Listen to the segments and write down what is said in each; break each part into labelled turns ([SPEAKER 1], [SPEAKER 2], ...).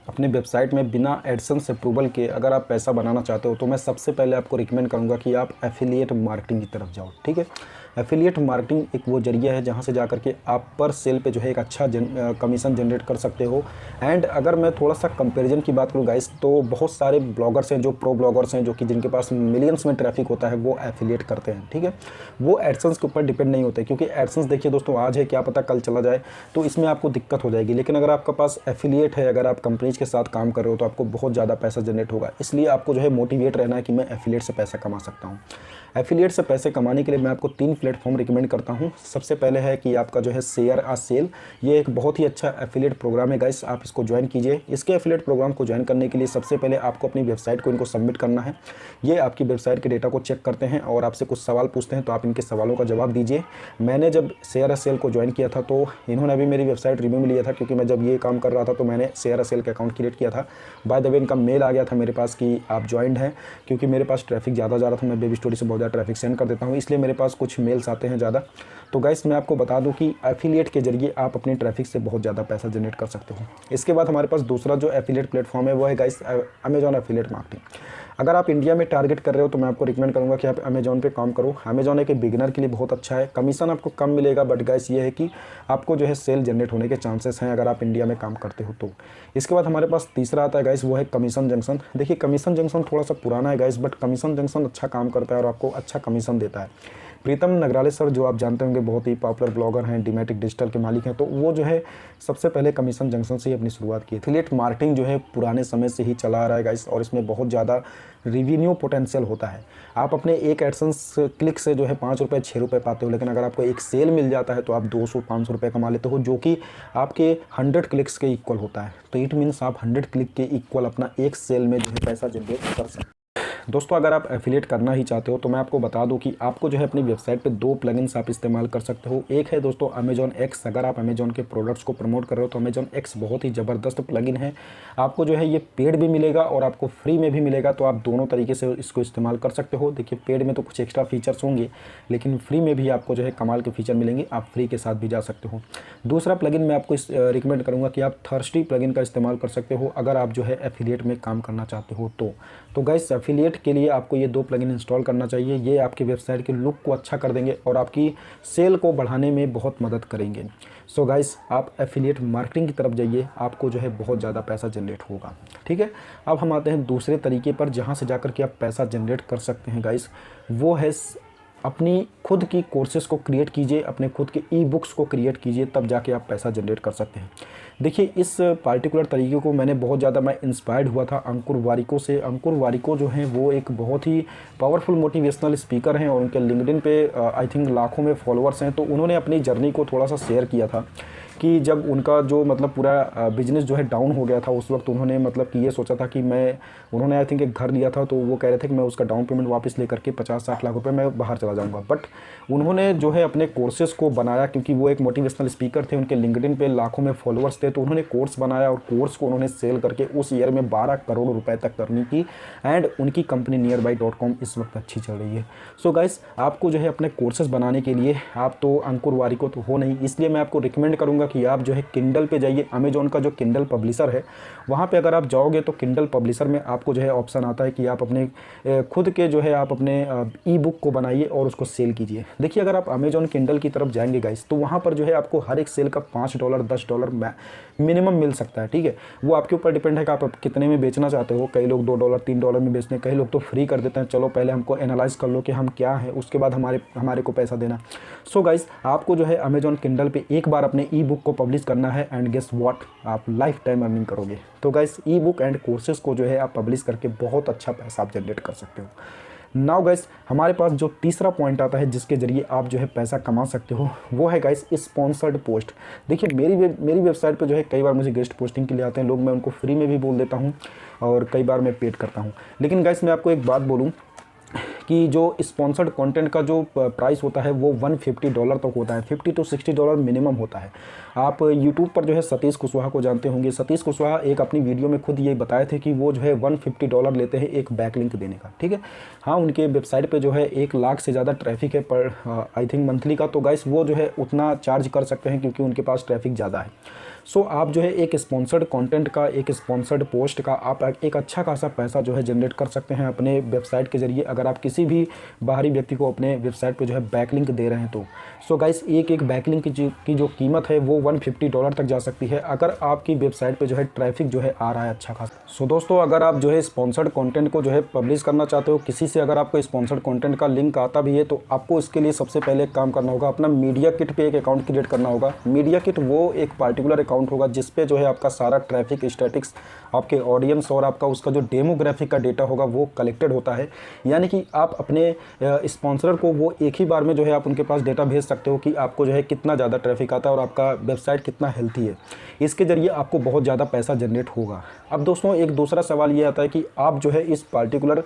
[SPEAKER 1] अपने वेबसाइट में बिना एडसेंस अप्रूवल के अगर आप पैसा बनाना चाहते हो तो मैं सबसे पहले आपको रिकमेंड करूँगा कि आप एफिलिएट मार्केटिंग की तरफ जाओ। ठीक है, एफिलिएट मार्केटिंग एक वो जरिया है जहाँ से जा कर के आप पर सेल पे जो है एक अच्छा कमीशन जनरेट कर सकते हो। एंड अगर मैं थोड़ा सा कंपैरिजन की बात करूँ गाइस, तो बहुत सारे ब्लॉगर्स हैं जो प्रो ब्लॉगर्स हैं जो कि जिनके पास मिलियंस में ट्रैफिक होता है, वो एफिलिएट करते हैं। ठीक है, वो एडसेंस के ऊपर डिपेंड नहीं होते, क्योंकि एडसेंस देखिए दोस्तों आज है, क्या पता कल चला जाए, तो इसमें आपको दिक्कत हो जाएगी। लेकिन अगर आपके पास एफिलिएट है, अगर आप कंपनीज के साथ काम कर रहे हो तो आपको बहुत ज़्यादा पैसा जनरेट होगा। इसलिए आपको जो है मोटिवेट रहना है कि मैं एफिलिएट से पैसा कमा सकता हूँ। एफिलिएट से पैसे कमाने के लिए मैं आपको 3 प्लेटफॉर्म रिकमेंड करता हूँ। सबसे पहले है कि आपका जो है शेयर आ सेल, ये एक बहुत ही अच्छा एफिलिएट प्रोग्राम है गाइस, आप इसको ज्वाइन कीजिए। इसके एफिलिएट प्रोग्राम को ज्वाइन करने के लिए सबसे पहले आपको अपनी वेबसाइट को इनको सबमिट करना है। ये आपकी वेबसाइट के डेटा को चेक करते हैं और आपसे कुछ सवाल पूछते हैं, तो आप इनके सवालों का जवाब दीजिए। मैंने जब शेयर आ सेल को ज्वाइन किया था तो इन्होंने अभी मेरी वेबसाइट रिव्यू में लिया था, क्योंकि मैं जब ये काम कर रहा था तो मैंने शेयर आ सेल का अकाउंट क्रिएट किया था। बाय द वे इनका मेल आ गया था मेरे पास कि आप ज्वाइंड हैं, क्योंकि मेरे पास ट्रैफिक ज़्यादा जा रहा था, मैं बेबी स्टोरी से बहुत ज़्यादा ट्रैफिक सेंड कर देता हूँ, इसलिए मेरे पास कुछ मेल्स आते हैं ज़्यादा। तो गाइस मैं आपको बता दूं कि एफिलिएट के जरिए आप अपने ट्रैफिक से बहुत ज़्यादा पैसा जनरेट कर सकते हो। इसके बाद हमारे पास दूसरा जो एफिलिएट प्लेटफॉर्म है वो है गाइस अमेजॉन एफिलिएट मार्केटिंग। अगर आप इंडिया में टारगेट कर रहे हो तो मैं आपको रिकमेंड करूंगा कि आप अमेजॉन पे काम करो। अमेजॉन एक बिगिनर के लिए बहुत अच्छा है, कमीशन आपको कम मिलेगा, बट गाइस ये है कि आपको जो है सेल जनरेट होने के चांसेस हैं अगर आप इंडिया में काम करते हो तो। इसके बाद हमारे पास तीसरा आता है गाइस, वो है कमीशन जंक्शन। देखिए कमीशन जंक्शन थोड़ा सा पुराना है गाइस, बट कमीशन जंक्शन अच्छा काम करता है और आपको अच्छा कमीशन देता है। प्रीतम नगराले सर जो आप जानते होंगे, बहुत ही पॉपुलर ब्लॉगर हैं, डीमैटिक डिजिटल के मालिक हैं, तो वो जो है सबसे पहले कमीशन जंक्शन से ही अपनी शुरुआत की। एफिलिएट मार्केटिंग जो है पुराने समय से ही चला आ रहा है गाइस, और इसमें बहुत ज़्यादा रिवेन्यू पोटेंशियल होता है। आप अपने एक एडसेंस क्लिक से जो है 5 रुपये 6 रुपये पाते हो, लेकिन अगर आपको एक सेल मिल जाता है तो आप 200-500 रुपये कमा लेते हो, जो कि आपके 100 क्लिक्स के इक्वल होता है। तो इट मीन्स आप 100 क्लिक के इक्वल अपना एक सेल में जो है पैसा जनरेट कर सकते हैं। दोस्तों अगर आप एफिलिएट करना ही चाहते हो तो मैं आपको बता दूं कि आपको जो है अपनी वेबसाइट पे 2 प्लगइन्स आप इस्तेमाल कर सकते हो। एक है दोस्तों अमेजॉन एक्स। अगर आप अमेजॉन के प्रोडक्ट्स को प्रमोट कर रहे हो तो अमेजॉन एक्स बहुत ही ज़बरदस्त प्लगइन है। आपको जो है ये पेड भी मिलेगा और आपको फ्री में भी मिलेगा, तो आप दोनों तरीके से इसको इस्तेमाल कर सकते हो। देखिए पेड में तो कुछ एक्स्ट्रा फीचर्स होंगे, लेकिन फ्री में भी आपको जो है कमाल के फीचर मिलेंगे, आप फ्री के साथ भी जा सकते हो। दूसरा प्लगइन मैं आपको रिकमेंड करूँगा कि आप थर्स्टी प्लगइन का इस्तेमाल कर सकते हो अगर आप जो है एफिलिएट में काम करना चाहते हो तो गाइस एफिलिएट के लिए आपको ये 2 प्लगइन इंस्टॉल करना चाहिए। ये आपकी वेबसाइट के लुक को अच्छा कर देंगे और आपकी सेल को बढ़ाने में बहुत मदद करेंगे। सो गाइस आप एफिलिएट मार्केटिंग की तरफ जाइए, आपको जो है बहुत ज़्यादा पैसा जनरेट होगा। ठीक है, अब हम आते हैं दूसरे तरीके पर जहाँ से जाकर के आप पैसा जनरेट कर सकते हैं गाइस, वो है अपनी खुद की कोर्सेज़ को क्रिएट कीजिए, अपने खुद के ई बुक्स को क्रिएट कीजिए, तब जाके आप पैसा जनरेट कर सकते हैं। देखिए इस पार्टिकुलर तरीके को मैंने बहुत ज़्यादा मैं इंस्पायर्ड हुआ था अंकुर वारिको से। अंकुर वारिको जो हैं वो एक बहुत ही पावरफुल मोटिवेशनल स्पीकर हैं और उनके लिंक्डइन पे आई थिंक लाखों में फॉलोअर्स हैं। तो उन्होंने अपनी जर्नी को थोड़ा सा शेयर किया था कि जब उनका जो मतलब पूरा बिजनेस जो है डाउन हो गया था, उस वक्त उन्होंने मतलब कि ये सोचा था कि उन्होंने आई थिंक एक घर लिया था, तो वो कह रहे थे कि मैं उसका डाउन पेमेंट वापस लेकर के 50-60 लाख रुपए मैं बाहर चला जाऊंगा। बट उन्होंने जो है अपने कोर्सेज़ को बनाया, क्योंकि वो एक मोटिवेशनल स्पीकर थे, उनके लिंक्डइन पे लाखों में फॉलोअर्स थे, तो उन्होंने कोर्स बनाया और कोर्स को उन्होंने सेल करके उस ईयर में 12 करोड़ रुपए तक अर्निंग की। एंड उनकी कंपनी nearby.com इस वक्त अच्छी चल रही है। सो गाइस आपको जो है अपने कोर्सेज़ बनाने के लिए, आप तो अंकुर वारिको तो हो नहीं, इसलिए मैं आपको रिकमेंड करूँगा कि आप जो है किंडल पे जाइए। अमेजॉन का जो किंडल पब्लिशर है वहाँ पे अगर आप जाओगे तो किंडल पब्लिशर में आपको जो है ऑप्शन आता है कि आप अपने खुद के जो है आप अपने ई बुक को बनाइए और उसको सेल कीजिए। देखिए अगर आप अमेजॉन किंडल की तरफ जाएंगे गाइस, तो वहाँ पर जो है आपको हर एक सेल का $5 $10 मिनिमम मिल सकता है। ठीक है, वो आपके ऊपर डिपेंड है कि आप कितने में बेचना चाहते हो। कई लोग $2 $3 में बेचते हैं, कई लोग तो फ्री कर देते हैं, चलो पहले हमको एनालाइज कर लो कि हम क्या है, उसके बाद हमारे को पैसा देना। सो गाइस आपको जो है अमेजॉन किंडल पे एक बार अपने ई बुक को पब्लिश करना है एंड गेस व्हाट, आप लाइफ टाइम अर्निंग करोगे। तो guys E book and courses को जो है आप पब्लिश करके बहुत अच्छा पैसा आप जनरेट कर सकते हो। नाउ गाइस हमारे पास जो तीसरा पॉइंट आता है जिसके जरिए आप जो है पैसा कमा सकते हो, वो है गाइस स्पॉन्सर्ड पोस्ट। देखिए मेरी वेबसाइट पे जो है कई बार मुझे गेस्ट पोस्टिंग के लिए आते हैं लोग, मैं उनको फ्री में भी बोल देता हूँ और कई बार मैं पेड करता हूँ। लेकिन गाइस मैं आपको एक बात बोलूँ कि जो स्पॉन्सर्ड कंटेंट का जो प्राइस होता है वो $150 तक होता है, $50 to $60 मिनिमम होता है। आप यूट्यूब पर जो है सतीश कुशवाहा को जानते होंगे। सतीश कुशवाहा एक अपनी वीडियो में खुद ये बताए थे कि वो जो है $150 लेते हैं एक बैकलिंक देने का। ठीक है, हाँ उनके वेबसाइट पे जो है 1 लाख से ज़्यादा ट्रैफिक है पर आई थिंक मंथली का, तो गाइस वो जो है उतना चार्ज कर सकते हैं क्योंकि उनके पास ट्रैफिक ज़्यादा है। सो आप जो है एक स्पॉन्सर्ड कंटेंट का, एक स्पॉन्सर्ड पोस्ट का आप एक अच्छा खासा पैसा जो है जनरेट कर सकते हैं अपने वेबसाइट के ज़रिए, अगर आप किसी भी बाहरी व्यक्ति को अपने वेबसाइट पे जो है बैकलिंक दे रहे हैं तो। सो गाइस, एक बैकलिंक की जो कीमत है वो $150 तक जा सकती है अगर आपकी वेबसाइट पे जो है ट्रैफिक जो है आ रहा है अच्छा खासा। सो दोस्तों, अगर आप जो है स्पॉन्सर्ड कंटेंट को जो है पब्लिश करना चाहते हो किसी से, अगर आपको स्पॉन्सर्ड कंटेंट का लिंक आता भी है तो आपको इसके लिए सबसे पहले एक काम करना होगा, अपना मीडिया किट पे एक अकाउंट क्रिएट करना होगा। मीडिया किट वो एक पार्टिकुलर अकाउंट होगा जिस पे जो है आपका सारा ट्रैफिक स्टैटिक्स, आपके ऑडियंस और आपका उसका जो डेमोग्राफिक का डेटा होगा वो कलेक्टेड होता है। यानी कि आप अपने स्पॉन्सर को वो एक ही बार में जो है आप उनके पास डेटा भेज सकते हो कि आपको जो है कितना ज़्यादा ट्रैफिक आता है और आपका वेबसाइट कितना हेल्थी है। इसके ज़रिए आपको बहुत ज़्यादा पैसा जनरेट होगा। अब दोस्तों, एक दूसरा सवाल ये आता है कि आप जो है इस पार्टिकुलर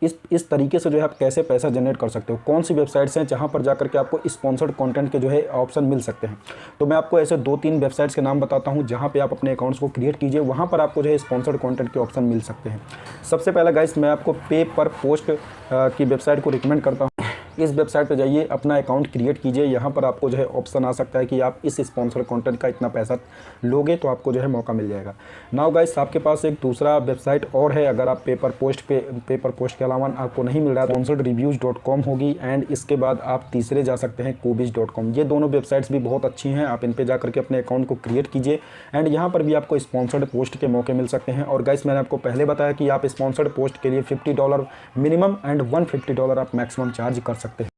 [SPEAKER 1] इस तरीके से जो है आप कैसे पैसा जनरेट कर सकते हो, कौन सी वेबसाइट्स हैं जहां पर जाकर के आपको स्पॉन्सर्ड कंटेंट के जो है ऑप्शन मिल सकते हैं। तो मैं आपको ऐसे 2-3 वेबसाइट्स के नाम बताता हूं जहां पे आप अपने अकाउंट्स को क्रिएट कीजिए, वहां पर आपको जो है स्पॉन्सर्ड कंटेंट के ऑप्शन मिल सकते हैं। सबसे पहला गाइस, मैं आपको पे पर पोस्ट की वेबसाइट को रिकमेंड करता हूँ। इस वेबसाइट पे जाइए, अपना अकाउंट क्रिएट कीजिए। यहाँ पर आपको जो है ऑप्शन आ सकता है कि आप इस स्पॉन्सर्ड कंटेंट का इतना पैसा लोगे तो आपको जो है मौका मिल जाएगा। नाउ गाइस, आपके पास एक दूसरा वेबसाइट और है, अगर आप पेपर पोस्ट के अलावा आपको नहीं मिल रहा है, sponsoredreviews.com होगी। एंड इसके बाद आप तीसरे जा सकते हैं cobiz.com। ये दोनों वेबसाइट्स भी बहुत अच्छी हैं, आप इन पर जा करके अपने अकाउंट को क्रिएट कीजिए एंड यहाँ पर भी आपको स्पॉन्सर्ड पोस्ट के मौके मिल सकते हैं। और गाइस, मैंने आपको पहले बताया कि आप स्पॉन्सर्ड पोस्ट के लिए $50 मिनिमम एंड $150 आप मैक्सिमम चार्ज कर सकते हैं।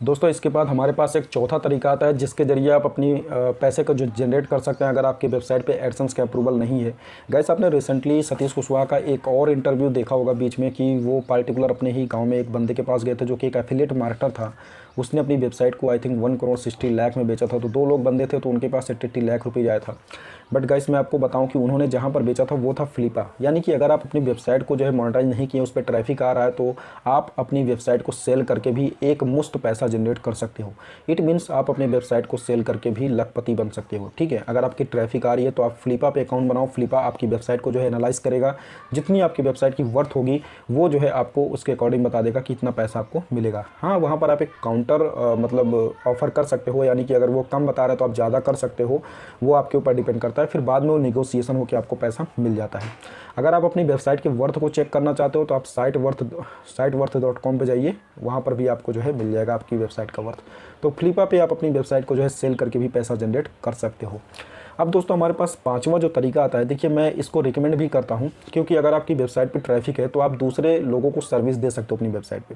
[SPEAKER 1] दोस्तों, इसके बाद हमारे पास एक चौथा तरीका आता है जिसके ज़रिए आप अपनी पैसे को जो जनरेट कर सकते हैं अगर आपकी वेबसाइट पे एडसेंस का अप्रूवल नहीं है। गाइस, आपने रिसेंटली सतीश कुशवाहा का एक और इंटरव्यू देखा होगा बीच में कि वो पार्टिकुलर अपने ही गांव में एक बंदे के पास गए थे जो कि एक एफिलिएट मार्केटर था। उसने अपनी वेबसाइट को आई थिंक 1,60,00,000 में बेचा था। तो 2 लोग बंदे थे तो उनके पास 80 लाख रुपये आया था। बट गाइस, मैं आपको बताऊं कि उन्होंने जहां पर बेचा था वो था फ्लिपा। यानी कि अगर आप अपनी वेबसाइट को जो है मोनेटाइज नहीं किए, उस पर ट्रैफिक आ रहा है तो आप अपनी वेबसाइट को सेल करके भी एक मुश्त पैसा जनरेट कर सकते हो। इट मीन्स आप अपनी वेबसाइट को सेल करके भी लखपति बन सकते हो। ठीक है, अगर आपकी ट्रैफिक आ रही है तो आप फ्लिपा पे अकाउंट बनाओ। फ्लिपा आपकी वेबसाइट को जो है एनालाइज करेगा, जितनी आपकी वेबसाइट की वर्थ होगी वो जो है आपको उसके अकॉर्डिंग बता देगा कि इतना पैसा आपको मिलेगा। हाँ, वहाँ पर आप एक काउंटर मतलब ऑफर कर सकते हो, यानी कि अगर वो कम बता रहा है तो आप ज़्यादा कर सकते हो, वो आपके ऊपर डिपेंड करता है। फिर बाद में वो नेगोशिएशन होकर आपको पैसा मिल जाता है। अगर आप अपनी वेबसाइट के वर्थ को चेक करना चाहते हो तो आप siteworth.com पे जाइए, वहाँ पर भी आपको जो है मिल जाएगा आपकी वेबसाइट का वर्थ। तो फ्लिपा पे आप अपनी वेबसाइट को जो है सेल करके भी पैसा जनरेट कर सकते हो। अब दोस्तों, हमारे पास 5वां जो तरीका आता है, देखिए मैं इसको रिकमेंड भी करता हूं क्योंकि अगर आपकी वेबसाइट पे ट्रैफिक है तो आप दूसरे लोगों को सर्विस दे सकते हो अपनी वेबसाइट पे।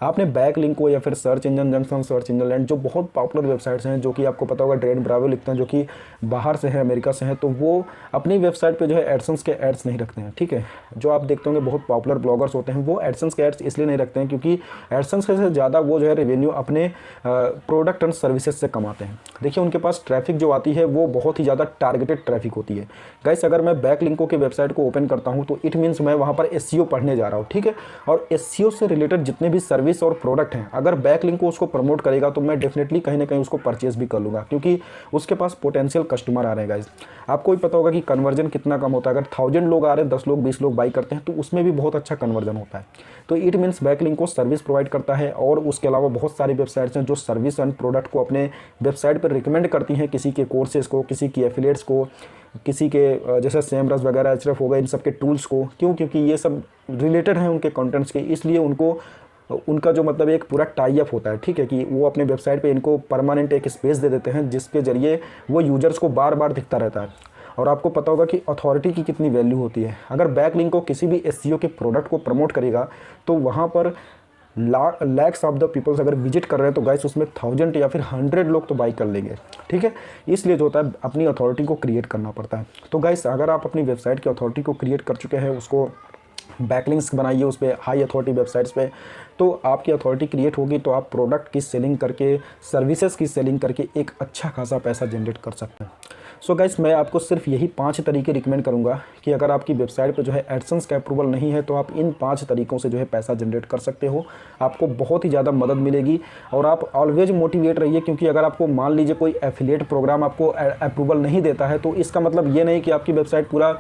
[SPEAKER 1] आपने बैक लिंक को या फिर search engine junction, search engine land, जो बहुत पॉपुलर वेबसाइट्स हैं जो कि आपको पता होगा ड्रेन ब्रावो लिखते हैं, जो कि बाहर से हैं, अमेरिका से हैं, तो वो अपनी वेबसाइट पर जो है एडसेंस के एड्स नहीं रखते हैं। ठीक है, जो आप देखते होंगे बहुत पॉपुलर ब्लॉगर्स होते हैं वो एडसेंस के एड्स इसलिए नहीं रखते हैं क्योंकि एडसेंस से ज़्यादा वो जो है रेवेन्यू अपने प्रोडक्ट एंड सर्विसेज से कमाते हैं। देखिए, उनके पास ट्रैफिक जो आती है वो बहुत ही ज़्यादा टारगेटेड ट्रैफिक होती है। गाइस, अगर मैं बैक लिंकों के वेबसाइट को ओपन करता हूं तो इट मींस मैं वहां पर एसईओ पढ़ने जा रहा हूं। ठीक है, और एसईओ से रिलेटेड जितने भी सर्विस और प्रोडक्ट हैं, अगर बैक लिंक को उसको प्रमोट करेगा तो मैं डेफिनेटली कहीं ना कहीं उसको परचेज भी कर लूँगा क्योंकि उसके पास पोटेंशियल कस्टमर आ रहे हैं। गाइस, आपको भी पता होगा कि कन्वर्जन कितना कम होता है। अगर 1000 लोग आ रहे हैं, 10 लोग 20 लोग बाई करते हैं तो उसमें भी बहुत अच्छा कन्वर्जन होता है। तो इट मीन्स बैक लिंक को सर्विस प्रोवाइड करता है। और उसके अलावा बहुत सारी वेबसाइट्स हैं जो सर्विस एंड प्रोडक्ट को अपने वेबसाइट पर रिकमेंड करती हैं, किसी के कोर्सेज को, किसी की एफिलिएट्स को, किसी के जैसे सेमरस वगैरह, एचरेफ हो गए, इन सब के टूल्स को। क्यों? क्योंकि ये सब रिलेटेड हैं उनके कंटेंट्स के, इसलिए उनका जो मतलब एक पूरा टाई अप होता है। ठीक है, कि वो अपने वेबसाइट पे इनको परमानेंट एक स्पेस दे देते हैं जिसके जरिए वो यूजर्स को बार बार दिखता रहता है। और आपको पता होगा कि अथॉरिटी की कितनी वैल्यू होती है। अगर बैक लिंक को किसी भी एसईओ के प्रोडक्ट को प्रमोट करेगा तो वहाँ पर लैक्स ऑफ द पीपल्स अगर विजिट कर रहे हैं तो गाइस उसमें 1000 या फिर 100 लोग तो बाई कर लेंगे। ठीक है, इसलिए जो होता है अपनी अथॉरिटी को क्रिएट करना पड़ता है। तो गाइस, अगर आप अपनी वेबसाइट की अथॉरिटी को क्रिएट कर चुके हैं, उसको बैकलिंक्स बनाइए उस पर, हाई अथॉरिटी वेबसाइट्स पे, तो आपकी अथॉरिटी क्रिएट होगी तो आप प्रोडक्ट की सेलिंग करके, सर्विसेज की सेलिंग करके एक अच्छा खासा पैसा जनरेट कर सकते हैं। सो गाइस, मैं आपको सिर्फ यही 5 तरीके रिकमेंड करूंगा कि अगर आपकी वेबसाइट पे जो है एडसेंस का अप्रूवल नहीं है तो आप इन 5 तरीकों से जो है पैसा जनरेट कर सकते हो। आपको बहुत ही ज़्यादा मदद मिलेगी और आप ऑलवेज मोटिवेट रहिए, क्योंकि अगर आपको मान लीजिए कोई एफिलिएट प्रोग्राम आपको अप्रूवल नहीं देता है तो इसका मतलब ये नहीं कि आपकी वेबसाइट पूरा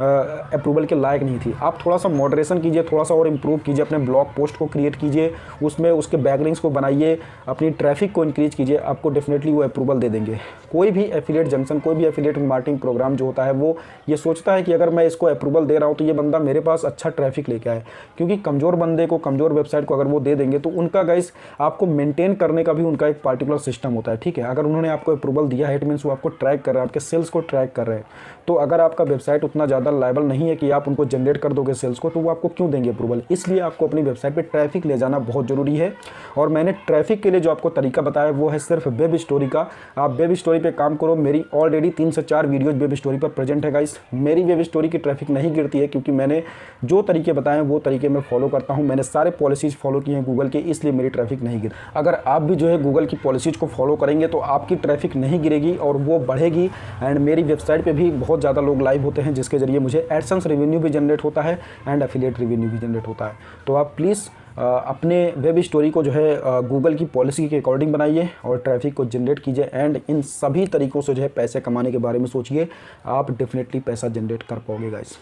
[SPEAKER 1] अप्रूवल के लायक नहीं थी। आप थोड़ा सा मॉडरेशन कीजिए, थोड़ा सा और इम्प्रूव कीजिए, अपने ब्लॉग पोस्ट को क्रिएट कीजिए, उसमें उसके बैकलिंक्स को बनाइए, अपनी ट्रैफिक को इंक्रीज कीजिए, आपको डेफिनेटली वो अप्रूवल दे देंगे। कोई भी एफिलिएट जंक्शन, कोई भी एफिलिएट मार्केटिंग प्रोग्राम जो होता है वो ये सोचता है कि अगर मैं इसको अप्रूवल दे रहा हूँ तो ये बंदा मेरे पास अच्छा ट्रैफिक लेके आए, क्योंकि कमज़ोर बंदे को, कमज़ोर वेबसाइट को अगर वो दे देंगे तो उनका गाइस आपको मेंटेन करने का भी उनका एक पार्टिकुलर सिस्टम होता है, ठीक है। अगर उन्होंने आपको अप्रूवल दिया है, इट मीन्स वो आपको ट्रैक कर रहे हैं, आपके सेल्स को ट्रैक कर रहे हैं। तो अगर आपका वेबसाइट उतना ज़्यादा लायबल नहीं है कि आप उनको जनरेट कर दोगे सेल्स को, तो वो आपको क्यों देंगे अप्रूवल। इसलिए आपको अपनी वेबसाइट पे ट्रैफिक ले जाना बहुत ज़रूरी है। और मैंने ट्रैफिक के लिए जो आपको तरीका बताया वो है सिर्फ वेब स्टोरी का। आप वेब स्टोरी पे काम करो। मेरी ऑलरेडी 3 से 4 वीडियोज वेब स्टोरी पर प्रेजेंट है गाइस। मेरी वेब स्टोरी की ट्रैफिक नहीं गिरती है क्योंकि मैंने जो तरीके बताए हैं वो तरीके मैं फॉलो करता हूँ। मैंने सारे पॉलिसीज़ फॉलो की हैं गूगल के, इसलिए मेरी ट्रैफिक नहीं गिर। अगर आप भी जो है गूगल की पॉलिसीज़ को फॉलो करेंगे तो आपकी ट्रैफिक नहीं गिरेगी और वो बढ़ेगी। एंड मेरी वेबसाइट पे भी बहुत ज़्यादा लोग लाइव होते हैं जिसके ज़रिए मुझे एडसेंस रेवेन्यू भी जनरेट होता है एंड एफिलिएट रेवेन्यू भी जनरेट होता है। तो आप प्लीज़ अपने वेब स्टोरी को जो है गूगल की पॉलिसी के अकॉर्डिंग बनाइए और ट्रैफिक को जनरेट कीजिए एंड इन सभी तरीक़ों से जो है पैसे कमाने के बारे में सोचिए। आप डेफिनेटली पैसा जनरेट कर पाओगे गाइस।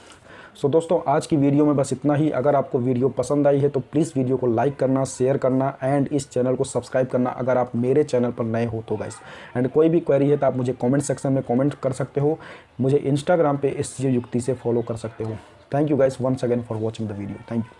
[SPEAKER 1] सो दोस्तों, आज की वीडियो में बस इतना ही। अगर आपको वीडियो पसंद आई है तो प्लीज़ वीडियो को लाइक करना, शेयर करना एंड इस चैनल को सब्सक्राइब करना अगर आप मेरे चैनल पर नए हो तो गाइस। एंड कोई भी क्वेरी है तो आप मुझे कमेंट सेक्शन में कमेंट कर सकते हो। मुझे इंस्टाग्राम पे इस युक्ति से फॉलो कर सकते हो। Thank you guys once again for watching the video. Thank you.